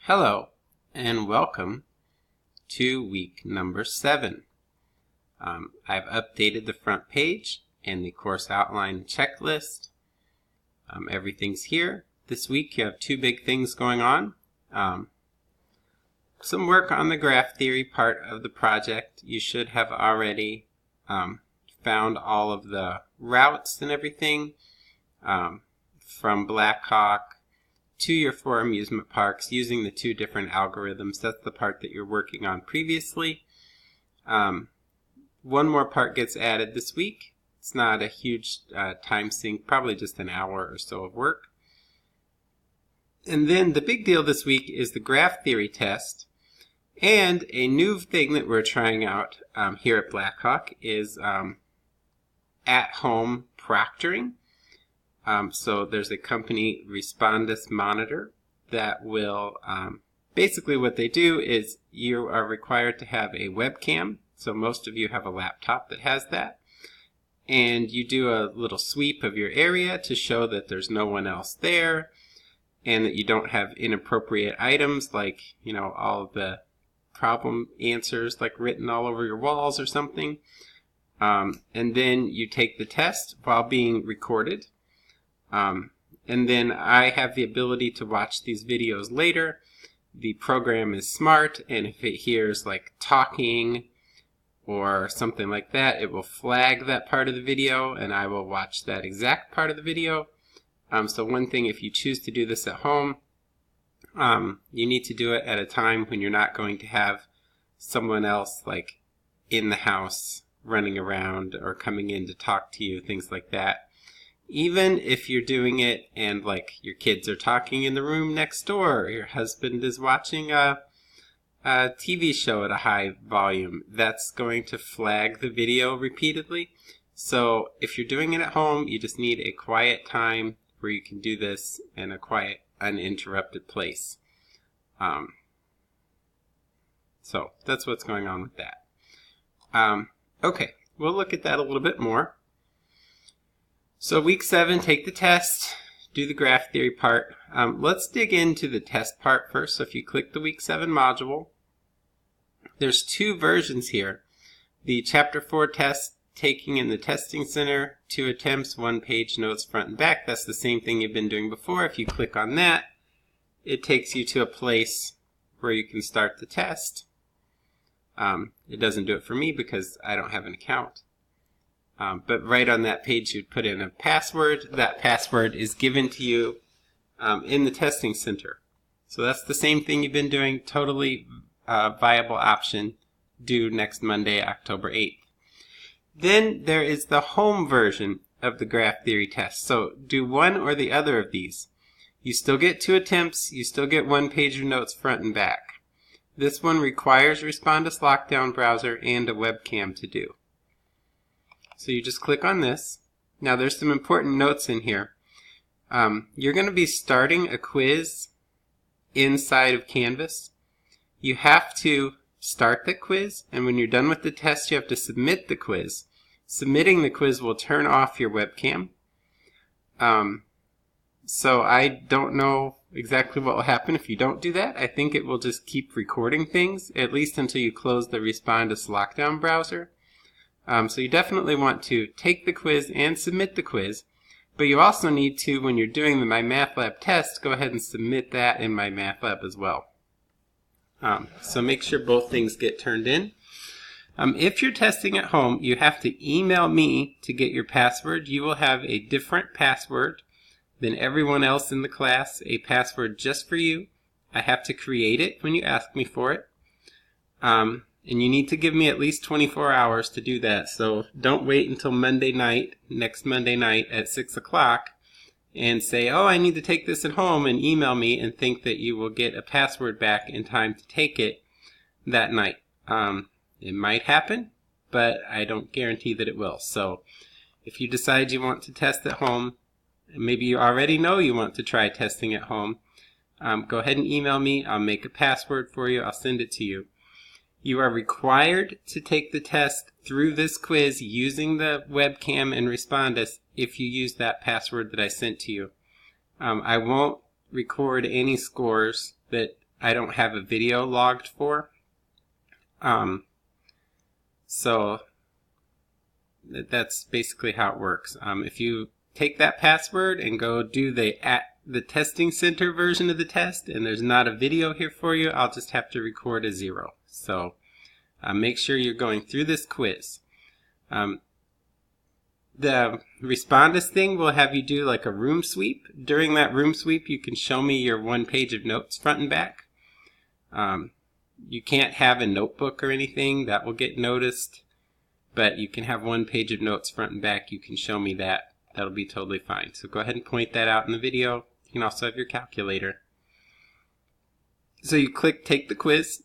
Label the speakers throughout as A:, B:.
A: Hello and welcome to week number 7. I've updated the front page and the course outline checklist. Everything's here. This week you have 2 big things going on. Some work on the graph theory part of the project. You should have already found all of the routes and everything from Blackhawk to your 4 amusement parks using the 2 different algorithms. That's the part that you're working on previously. One more part gets added this week. It's not a huge time sink, probably just an hour or so of work. And then the big deal this week is the graph theory test. And a new thing that we're trying out here at Blackhawk is at-home proctoring. So there's a company, Respondus Monitor, that will, basically what they do is you are required to have a webcam. So most of you have a laptop that has that. And you do a little sweep of your area to show that there's no one else there and that you don't have inappropriate items like, all of the problem answers like written all over your walls or something. And then you take the test while being recorded. And then I have the ability to watch these videos later. The program is smart, and if it hears like talking or something like that, it will flag that part of the video, and I will watch that exact part of the video. So one thing, if you choose to do this at home, you need to do it at a time when you're not going to have someone else like in the house running around or coming in to talk to you, things like that. Even if you're doing it and like your kids are talking in the room next door, or your husband is watching a TV show at a high volume, that's going to flag the video repeatedly. So if you're doing it at home, you just need a quiet time where you can do this in a quiet, uninterrupted place. So that's what's going on with that. Okay, we'll look at that a little bit more. So week 7, take the test, do the graph theory part. Let's dig into the test part first. So if you click the week 7 module, there's 2 versions here. The chapter 4 test, taking in the testing center, 2 attempts, 1 page, notes front and back. That's the same thing you've been doing before. If you click on that, it takes you to a place where you can start the test. It doesn't do it for me because I don't have an account. But right on that page, you'd put in a password. That password is given to you in the testing center. So that's the same thing you've been doing, totally viable option, due next Monday, October 8th. Then there is the home version of the graph theory test. So do one or the other of these. You still get 2 attempts. You still get 1 page of notes front and back. This one requires Respondus Lockdown Browser and a webcam to do. So you just click on this. Now there's some important notes in here. You're going to be starting a quiz inside of Canvas. You have to start the quiz, and when you're done with the test, you have to submit the quiz. Submitting the quiz will turn off your webcam. So I don't know exactly what will happen if you don't do that. I think it will just keep recording things, at least until you close the Respondus Lockdown Browser. So you definitely want to take the quiz and submit the quiz, but you also need to, when you're doing the My MathLab test, go ahead and submit that in My MathLab as well. So make sure both things get turned in. If you're testing at home, you have to email me to get your password. You will have a different password than everyone else in the class, a password just for you. I have to create it when you ask me for it. And you need to give me at least 24 hours to do that. So don't wait until Monday night, next Monday night at 6 o'clock, and say, oh, I need to take this at home, and email me and think that you will get a password back in time to take it that night. It might happen, but I don't guarantee that it will. So if you decide you want to test at home, and maybe you already know you want to try testing at home, go ahead and email me. I'll make a password for you. I'll send it to you. You are required to take the test through this quiz using the webcam and Respondus if you use that password that I sent to you. I won't record any scores that I don't have a video logged for. So that's basically how it works. If you take that password and go do the testing center version of the test and there's not a video here for you, I'll just have to record a 0. So make sure you're going through this quiz. The Respondus thing will have you do like a room sweep. During that room sweep, you can show me your 1 page of notes front and back. You can't have a notebook or anything. That will get noticed. But you can have 1 page of notes front and back. You can show me that. That'll be totally fine. So go ahead and point that out in the video. You can also have your calculator. So you click Take the Quiz.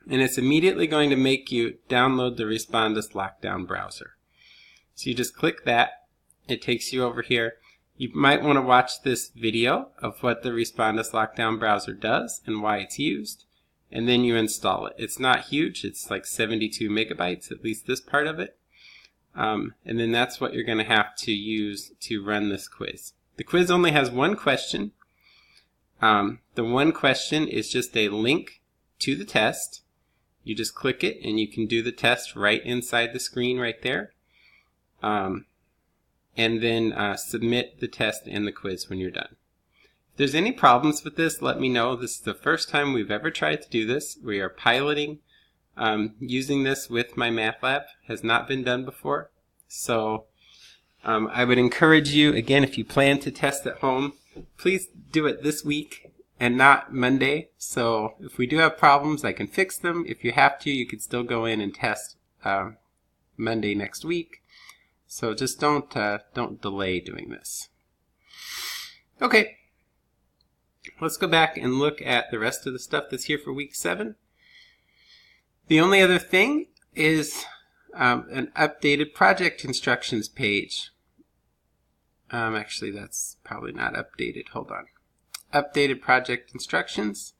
A: And it's immediately going to make you download the Respondus Lockdown browser. So you just click that. It takes you over here. You might want to watch this video of what the Respondus Lockdown browser does and why it's used. And then you install it. It's not huge. It's like 72 megabytes, at least this part of it. And then that's what you're going to have to use to run this quiz. The quiz only has 1 question. The 1 question is just a link to the test. You just click it and you can do the test right inside the screen right there. And then submit the test and the quiz when you're done. If there's any problems with this, let me know. This is the first time we've ever tried to do this. We are piloting using this with my MathLab. Has not been done before. So I would encourage you, again, if you plan to test at home, please do it this week and not Monday. So if we do have problems, I can fix them. If you have to, you could still go in and test Monday next week. So just don't delay doing this. Okay, let's go back and look at the rest of the stuff that's here for week 7. The only other thing is an updated project instructions page. Actually, that's probably not updated. Hold on. Updated project instructions.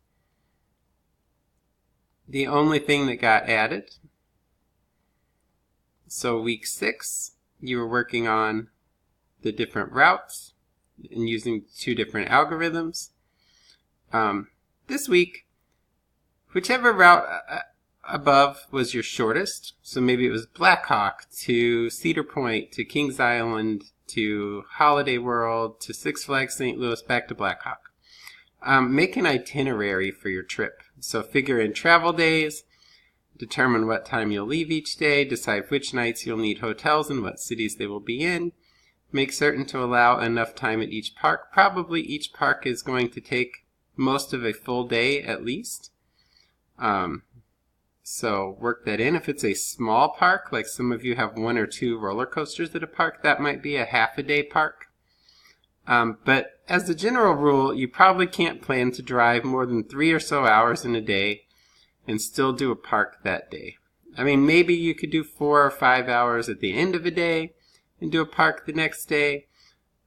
A: The only thing that got added. So week 6, you were working on the different routes and using 2 different algorithms. This week, whichever route above was your shortest, so maybe it was Blackhawk to Cedar Point to Kings Island to Holiday World to Six Flags St. Louis back to Blackhawk. Make an itinerary for your trip. So figure in travel days, determine what time you'll leave each day, decide which nights you'll need hotels and what cities they will be in. Make certain to allow enough time at each park. Probably each park is going to take most of a full day at least. So work that in. If it's a small park, like some of you have 1 or 2 roller coasters at a park, that might be a half-a-day park. But as a general rule, you probably can't plan to drive more than 3 or so hours in a day and still do a park that day. I mean, maybe you could do 4 or 5 hours at the end of a day and do a park the next day.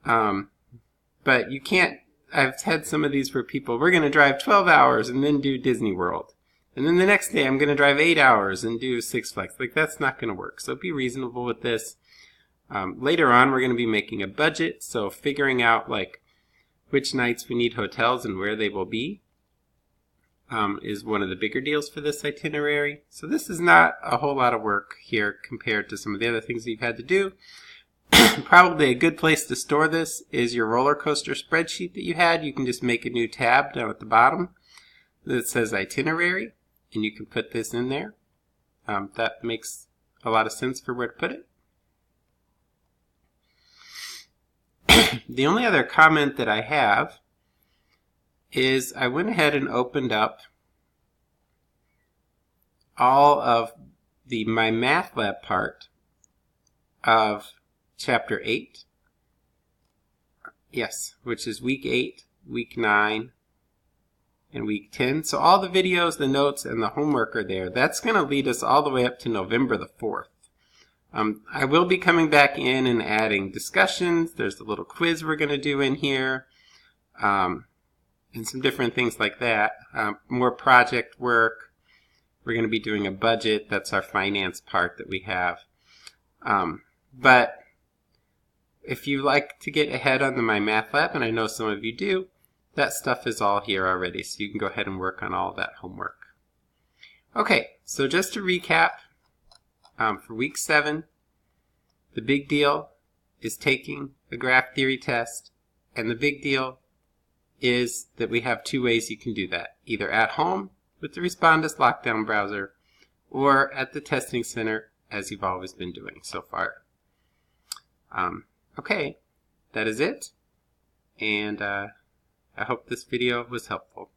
A: But you can't. I've had some of these where people, we're going to drive 12 hours and then do Disney World. And then the next day I'm going to drive 8 hours and do Six Flags. Like, that's not going to work. So be reasonable with this. Later on, we're going to be making a budget. So figuring out like which nights we need hotels and where they will be is one of the bigger deals for this itinerary. So this is not a whole lot of work here compared to some of the other things that you've had to do. Probably a good place to store this is your roller coaster spreadsheet that you had. You can just make a new tab down at the bottom that says itinerary, and you can put this in there. That makes a lot of sense for where to put it. The only other comment that I have is I went ahead and opened up all of my MathLab part of Chapter 8. Yes, which is week 8, week 9, and week 10. So all the videos, the notes, and the homework are there. That's going to lead us all the way up to November the 4th. I will be coming back in and adding discussions. There's a little quiz we're going to do in here, and some different things like that. More project work. We're going to be doing a budget. That's our finance part that we have. But if you like to get ahead on my MathLab, and I know some of you do, that stuff is all here already, so you can go ahead and work on all that homework. Okay, so just to recap, for week 7, the big deal is taking the graph theory test, and the big deal is that we have 2 ways you can do that, either at home with the Respondus Lockdown browser or at the testing center as you've always been doing so far. Okay, that is it, and I hope this video was helpful.